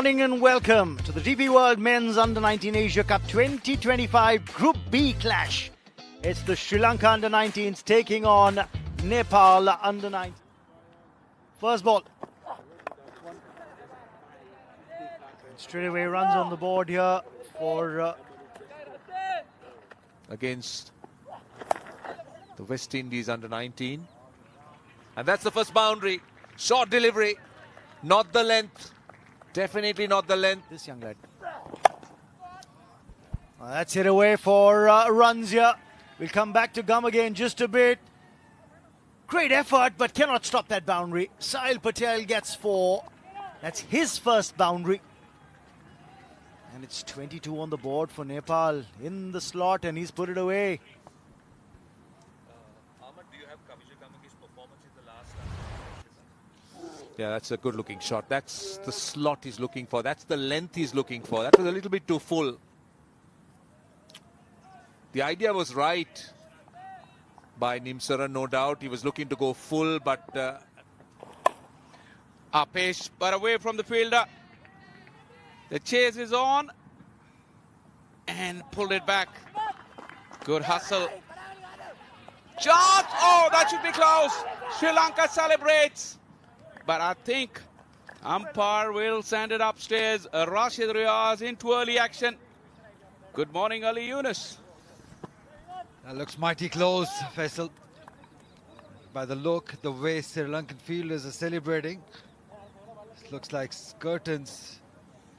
morning and welcome to the DP World Men's Under-19 Asia Cup 2025 Group B clash. It's the Sri Lanka Under-19s taking on Nepal Under-19. First ball. Straight away runs on the board here for against the West Indies Under-19. And that's the first boundary. Short delivery, not the length. Definitely not the length. This young lad. That's hit away for runs here. We'll come back to Gum again just a bit. Great effort, but cannot stop that boundary. Sahil Patel gets 4. That's his first boundary. And it's 22 on the board for Nepal in the slot, and he's put it away. Yeah, that's a good looking shot. That's the slot he's looking for. That's the length he's looking for. That was a little bit too full. The idea was right by Nimsara, no doubt. He was looking to go full, but Apesh, but away from the fielder. The chase is on and pulled it back. Good hustle. Shot! Oh, that should be close. Sri Lanka celebrates. But I think umpire will send it upstairs. Rashid Riaz into early action. Good morning, Ali Yunus. That looks mighty close, Faisal. By the look, the way Sri Lankan fielders are celebrating, it looks like curtains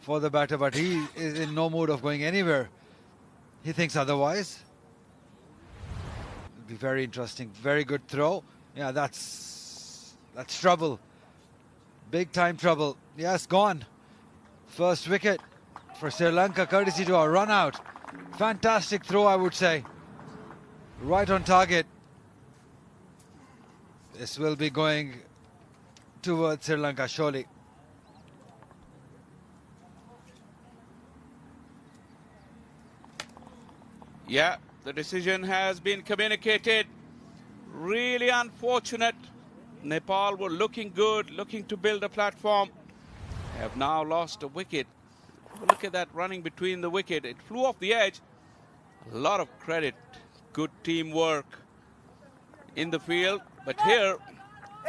for the batter, but he is in no mood of going anywhere. He thinks otherwise. It'll be very interesting. Very good throw. Yeah, that's trouble. Big time trouble. Yes, gone. First wicket for Sri Lanka, courtesy to a run out. Fantastic throw, I would say. Right on target. This will be going towards Sri Lanka, surely. Yeah, the decision has been communicated. Really unfortunate. Nepal were looking good, looking to build a platform. Have now lost a wicket. Look at that running between the wicket. It flew off the edge. A lot of credit. Good teamwork in the field. But here,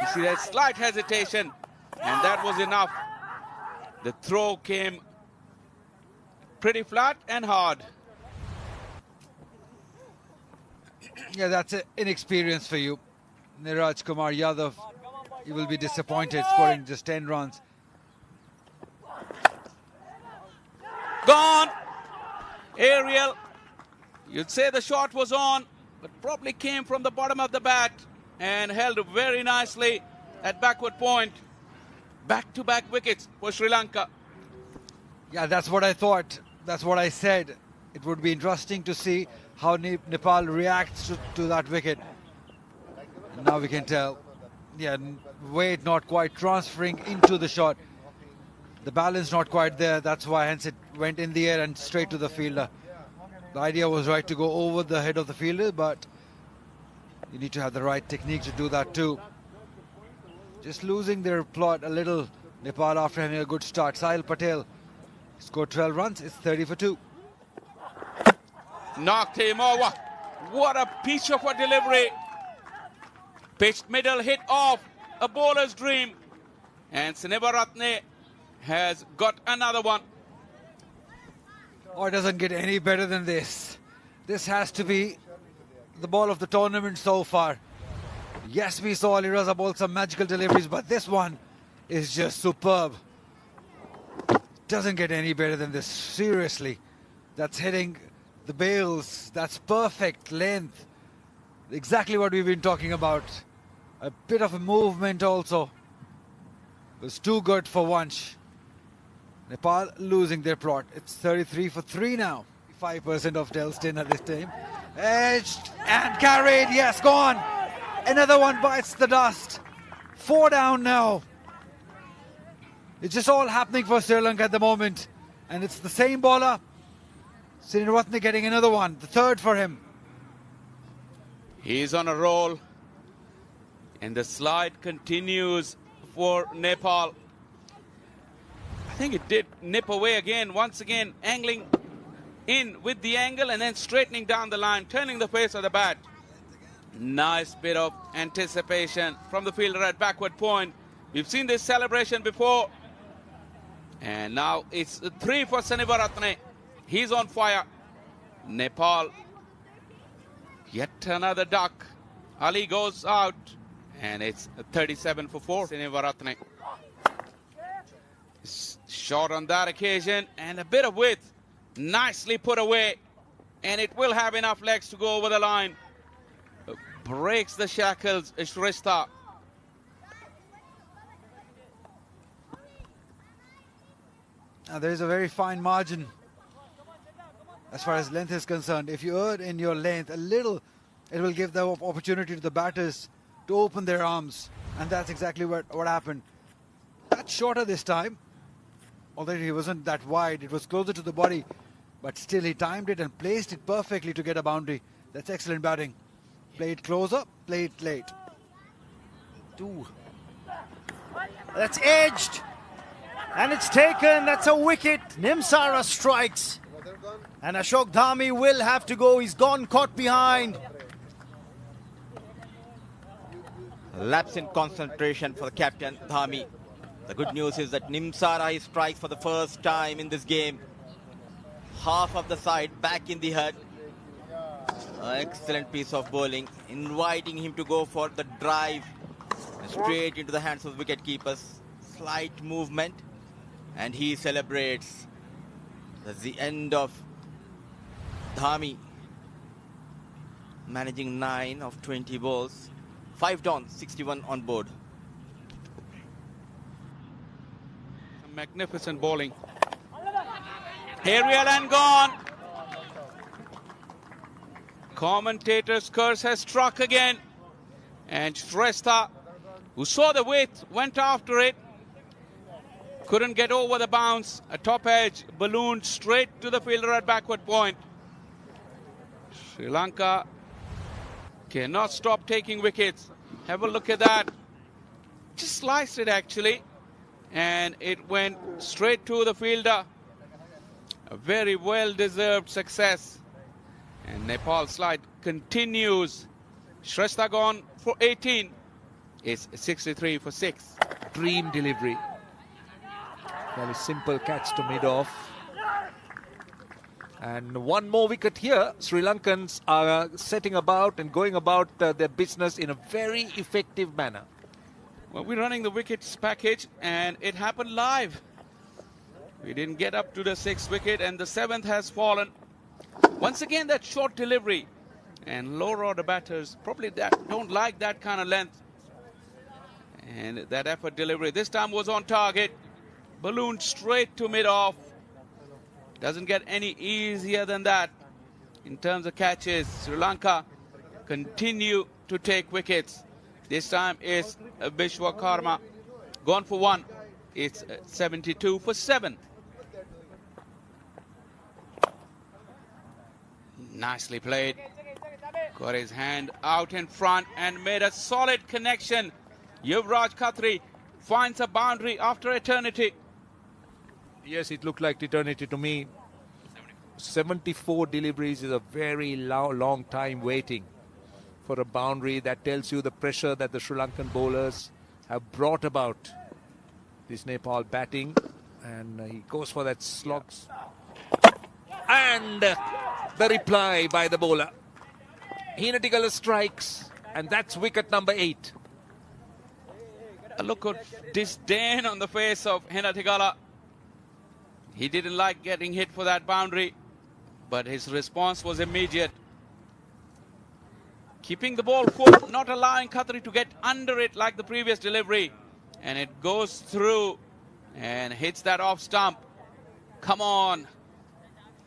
you see that slight hesitation. And that was enough. The throw came pretty flat and hard. Yeah, that's inexperience for you. Niraj Kumar Yadav, he will be disappointed scoring just 10 runs. Gone! Ariel, you'd say the shot was on, but probably came from the bottom of the bat and held very nicely at backward point. Back-to-back wickets for Sri Lanka. Yeah, that's what I thought. That's what I said. It would be interesting to see how Nepal reacts to that wicket. Now we can tell, yeah, weight not quite transferring into the shot. The balance not quite there. That's why hence it went in the air and straight to the fielder. The idea was right to go over the head of the fielder, but you need to have the right technique to do that too. Just losing their plot a little, Nepal, after having a good start. Sahil Patel scored 12 runs. It's 30 for 2. Knocked him over. What a piece of a delivery. Pitched middle, hit off, a bowler's dream. And Snevaratne has got another one. Oh, it doesn't get any better than this. This has to be the ball of the tournament so far. Yes, we saw Ali Raza bowl some magical deliveries, but this one is just superb. Doesn't get any better than this, seriously. That's hitting the bails. That's perfect length. Exactly what we've been talking about. A bit of a movement also. It was too good for once. Nepal losing their plot. It's 33 for 3 now. 5% of Telstin at this time. Edged and carried. Yes, gone. Another one bites the dust. 4 down now. It's just all happening for Sri Lanka at the moment. And it's the same bowler. Srinivaratne getting another one. The third for him. He's on a roll. And the slide continues for Nepal. I think it did nip away again, once again angling in with the angle and then straightening down the line, turning the face of the bat. Nice bit of anticipation from the fielder at backward point. We've seen this celebration before. And now it's 3 for Sinivaratne. He's on fire. Nepal, yet another duck. Ali goes out. And it's 37 for 4. Sinivaratne. Shot on that occasion and a bit of width. Nicely put away. And it will have enough legs to go over the line. Breaks the shackles, Shrestha. Now there is a very fine margin as far as length is concerned. If you err in your length a little, it will give the opportunity to the batters to open their arms. And that's exactly what happened. That's shorter this time. Although he wasn't that wide, it was closer to the body. But still he timed it and placed it perfectly to get a boundary. That's excellent batting. Play it closer, play it late. 2. That's edged. And it's taken. That's a wicket. Nimsara strikes. And Ashok Dhami will have to go. He's gone caught behind. Lapse in concentration for the captain, Dhami. The good news is that Nimsara he strikes for the first time in this game. Half of the side back in the hut. Excellent piece of bowling, inviting him to go for the drive straight into the hands of the wicket keepers. Slight movement and he celebrates. That's the end of Dhami managing 9 of 20 balls. 5 done, 61 on board. Magnificent bowling. Aerial and gone. Commentator's curse has struck again. And Shrestha, who saw the width, went after it. Couldn't get over the bounce. A top edge ballooned straight to the fielder at backward point. Sri Lanka cannot stop taking wickets. Have a look at that. Just sliced it actually. And it went straight to the fielder. A very well-deserved success. And Nepal's slide continues. Shrestha gone for 18. It's 63 for 6. Dream delivery. Very simple catch to mid-off. And one more wicket here. Sri Lankans are setting about and going about their business in a very effective manner. Well, we're running the wickets package and it happened live. We didn't get up to the 6th wicket and the 7th has fallen. Once again, that short delivery. And lower order batters probably don't like that kind of length. And that effort delivery this time was on target. Ballooned straight to mid-off. Doesn't get any easier than that. In terms of catches, Sri Lanka continue to take wickets. This time is Vishwakarma. Gone for 1. It's 72 for 7. Nicely played. Got his hand out in front and made a solid connection. Yuvraj Khatri finds a boundary after eternity. Yes, it looked like eternity to me. 74 deliveries is a very long time waiting for a boundary. That tells you the pressure that the Sri Lankan bowlers have brought about this Nepal batting. And he goes for that slogs. And the reply by the bowler. Hinatigala strikes, and that's wicket number 8. A look of disdain on the face of Hinatigala. He didn't like getting hit for that boundary, but his response was immediate. Keeping the ball full, not allowing Khatri to get under it like the previous delivery. And it goes through and hits that off stump. Come on.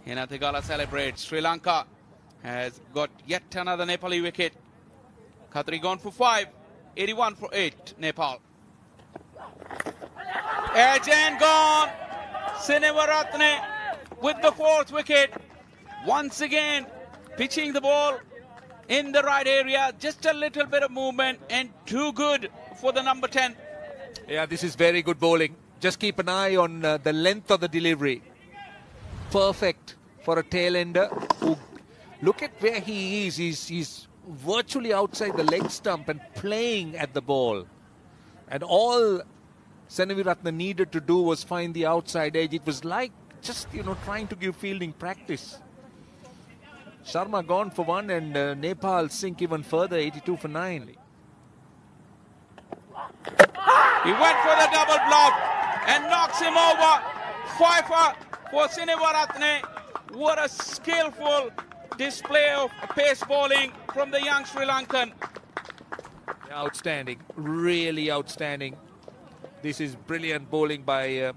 Hinatigala celebrates. Sri Lanka has got yet another Nepali wicket. Khatri gone for 5. 81 for 8, Nepal. Edge and gone. Sinivaratne with the 4th wicket. Once again, pitching the ball in the right area. Just a little bit of movement and too good for the number 10. Yeah, this is very good bowling. Just keep an eye on the length of the delivery. Perfect for a tail-ender who, look at where he is. He's virtually outside the leg stump and playing at the ball. And all Senaviratne needed to do was find the outside edge. It was like just, trying to give fielding practice. Sharma gone for one, and Nepal sink even further, 82 for 9. He went for the double block and knocks him over. 5 for Senaviratne. What a skillful display of pace bowling from the young Sri Lankan. Outstanding, really outstanding. This is brilliant bowling by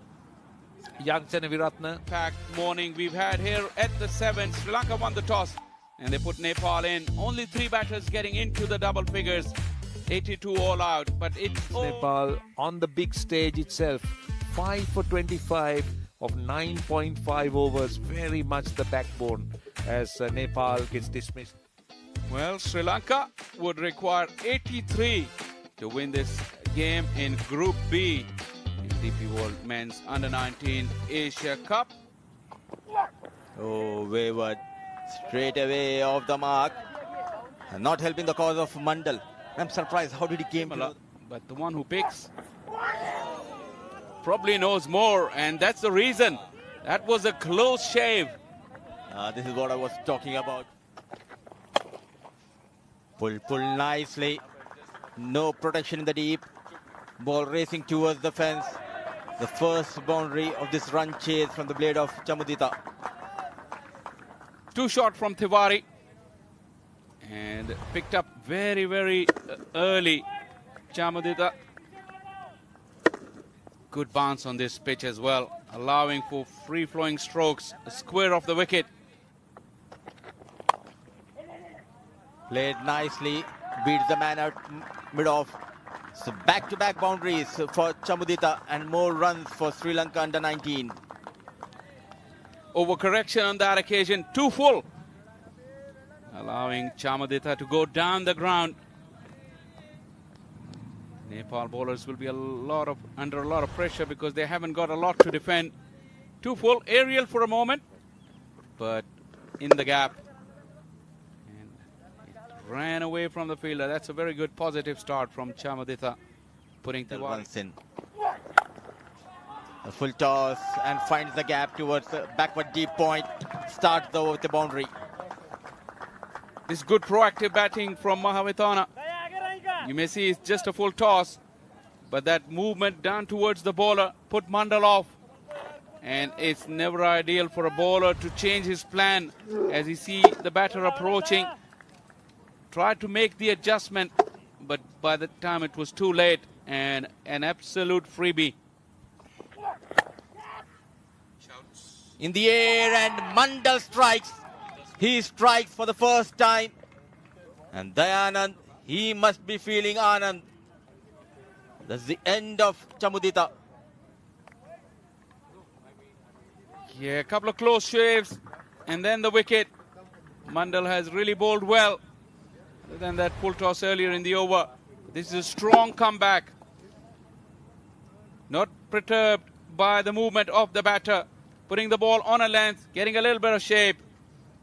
young Senaviratne. Packed morning we've had here at the 7th. Sri Lanka won the toss and they put Nepal in. Only 3 batters getting into the double figures. 82 all out, but it's Nepal on the big stage itself. 5 for 25 of 9.5 overs. Very much the backbone as Nepal gets dismissed. Well, Sri Lanka would require 83 to win this game in Group B in DP World Men's Under-19 Asia Cup. Oh, wayward. Straight away off the mark. Not helping the cause of Mandal. I'm surprised. How did he came to... But the one who picks probably knows more, and that's the reason. That was a close shave. This is what I was talking about. Pull nicely. No protection in the deep. Ball racing towards the fence. The first boundary of this run chase from the blade of Chamudita. 2 shot from Tiwari. And picked up very, very early. Chamudita. Good bounce on this pitch as well, allowing for free-flowing strokes. A square off the wicket. Played nicely, beats the man out mid-off. So back-to-back boundaries for Chamudita and more runs for Sri Lanka under-19. Overcorrection on that occasion, 2 full. Allowing Chamudita to go down the ground. Nepal bowlers will be under a lot of pressure because they haven't got a lot to defend. 2 full, aerial for a moment, but in the gap. Ran away from the fielder. That's a very good positive start from Chamudita. Putting Tiwari in. A full toss and finds the gap towards the backward deep point. Starts though with the boundary. This good proactive batting from Mahavithana. You may see it's just a full toss, but that movement down towards the bowler put Mandal off. And it's never ideal for a bowler to change his plan as he see the batter approaching. Tried to make the adjustment, but by the time it was too late, and an absolute freebie. In the air, and Mandal strikes. He strikes for the first time. And Dayanand, he must be feeling Anand. That's the end of Chamudita. Yeah, a couple of close shaves, and then the wicket. Mandal has really bowled well. Other than that full toss earlier in the over. This is a strong comeback. Not perturbed by the movement of the batter. Putting the ball on a length, getting a little bit of shape.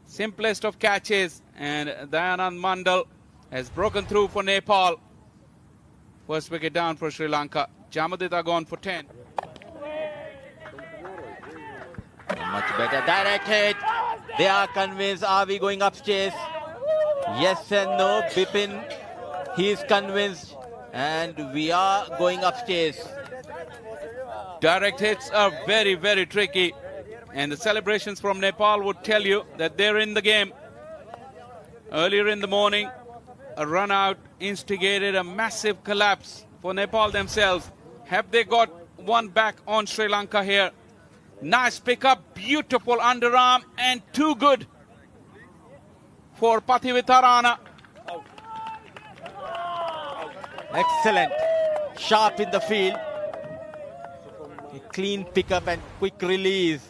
Simplest of catches. And Dayanand Mandal has broken through for Nepal. First wicket down for Sri Lanka. Chamudita gone for 10. Much better direct hit. They are convinced. Are we going upstairs? Yes and no. Bipin, he is convinced. And we are going upstairs. Direct hits are very, very tricky. And the celebrations from Nepal would tell you that they're in the game. Earlier in the morning, a run out instigated a massive collapse for Nepal themselves. Have they got one back on Sri Lanka here? Nice pickup, beautiful underarm, and too good for Pathivitarana. Excellent. Sharp in the field. A clean pickup and quick release.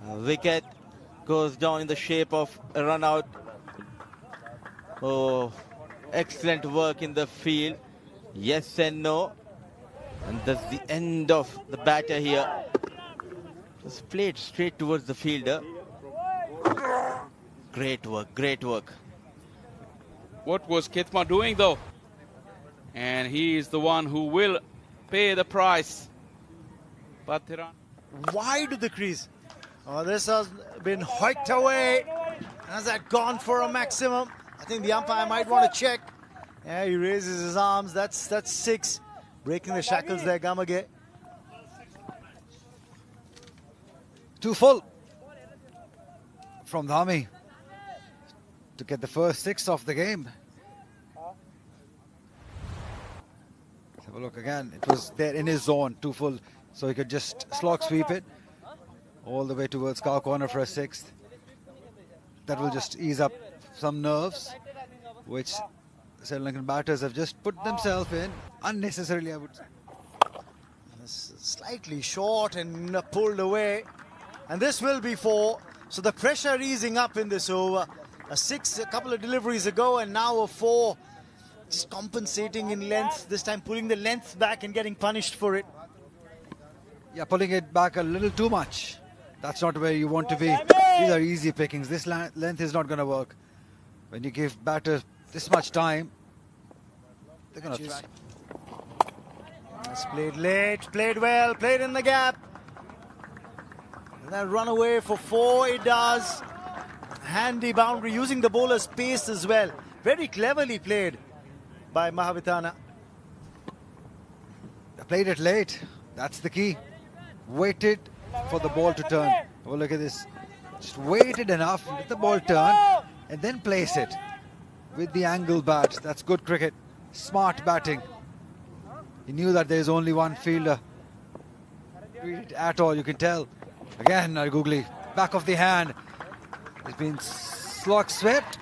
Wicket goes down in the shape of a run out. Oh, excellent work in the field. Yes and no. And that's the end of the batter here. Just played straight towards the fielder. Great work, great work. What was Kithma doing though? And he is the one who will pay the price. But Wide of the crease. Oh, this has been hiked away. Has that gone for a maximum? I think the umpire might want to check. Yeah, he raises his arms. That's 6. Breaking the shackles there, Gamage. Too full from Dhami to get the first 6 of the game. Let's have a look again. It was there in his zone, too full, so he could just slog sweep it all the way towards cow corner for a 6th. That will just ease up some nerves, which Sri Lankan batters have just put themselves in unnecessarily, I would say. Slightly short and pulled away. And this will be 4. So the pressure easing up in this over. A 6 a couple of deliveries ago, and now a 4. Just compensating in length. This time pulling the length back and getting punished for it. Yeah, pulling it back a little too much. That's not where you want to be. These are easy pickings. This length is not going to work. When you give batters this much time, they're going to try. It's played late, played well, played in the gap. And then run away for 4, it does. Handy boundary, using the bowler's pace as well. Very cleverly played by Mahavithana. They played it late. That's the key. Waited for the ball to turn. Oh, look at this. Just waited enough, let the ball turn, and then place it with the angle bat. That's good cricket. Smart batting. He knew that there's only one fielder. Read it at all, you can tell. Again, Googly, back of the hand. It's been slog swept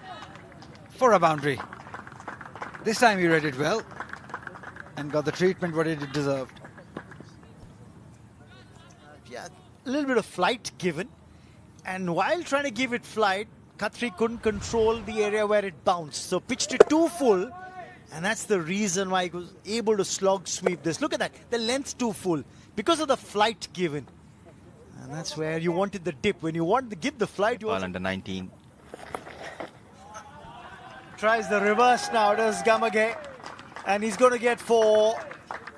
for a boundary. This time he read it well and got the treatment what it deserved. Yeah, a little bit of flight given. And while trying to give it flight, Khatri couldn't control the area where it bounced. So pitched it too full. And that's the reason why he was able to slog sweep this. Look at that. The length too full because of the flight given. And that's where you wanted the dip. When you want to give the flight, you Ball also... under 19. Tries the reverse now, does Gamage. And he's going to get 4.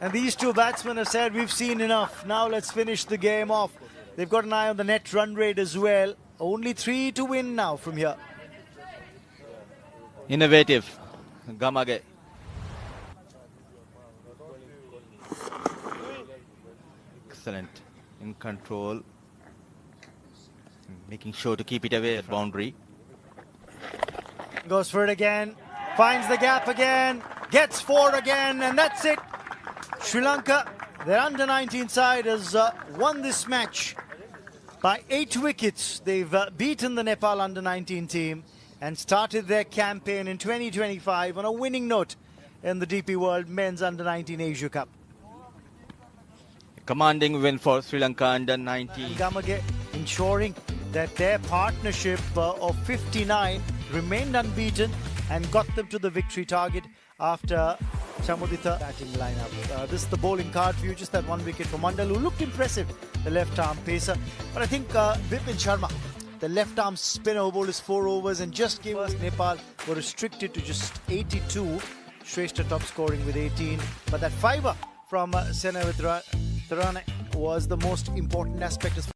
And these two batsmen have said, we've seen enough. Now let's finish the game off. They've got an eye on the net run rate as well. Only 3 to win now from here. Innovative. Gamage. Excellent. In control. Making sure to keep it away at boundary. Goes for it again. Finds the gap again. Gets 4 again. And that's it. Sri Lanka, their under-19 side, has won this match by 8 wickets. They've beaten the Nepal under-19 team and started their campaign in 2025 on a winning note in the DP World Men's Under-19 Asia Cup. A commanding win for Sri Lanka under-19. Gamage ensuring that their partnership of 59 remained unbeaten and got them to the victory target after Chamudita batting lineup. This is the bowling card view, just that 1 wicket for Mandal, who looked impressive, the left-arm pacer. But I think Vipin Sharma, the left-arm spinner who bowled his 4 overs and just gave us Nepal, were restricted to just 82. Shrestha top scoring with 18. But that 5er from Sena Tarane was the most important aspect.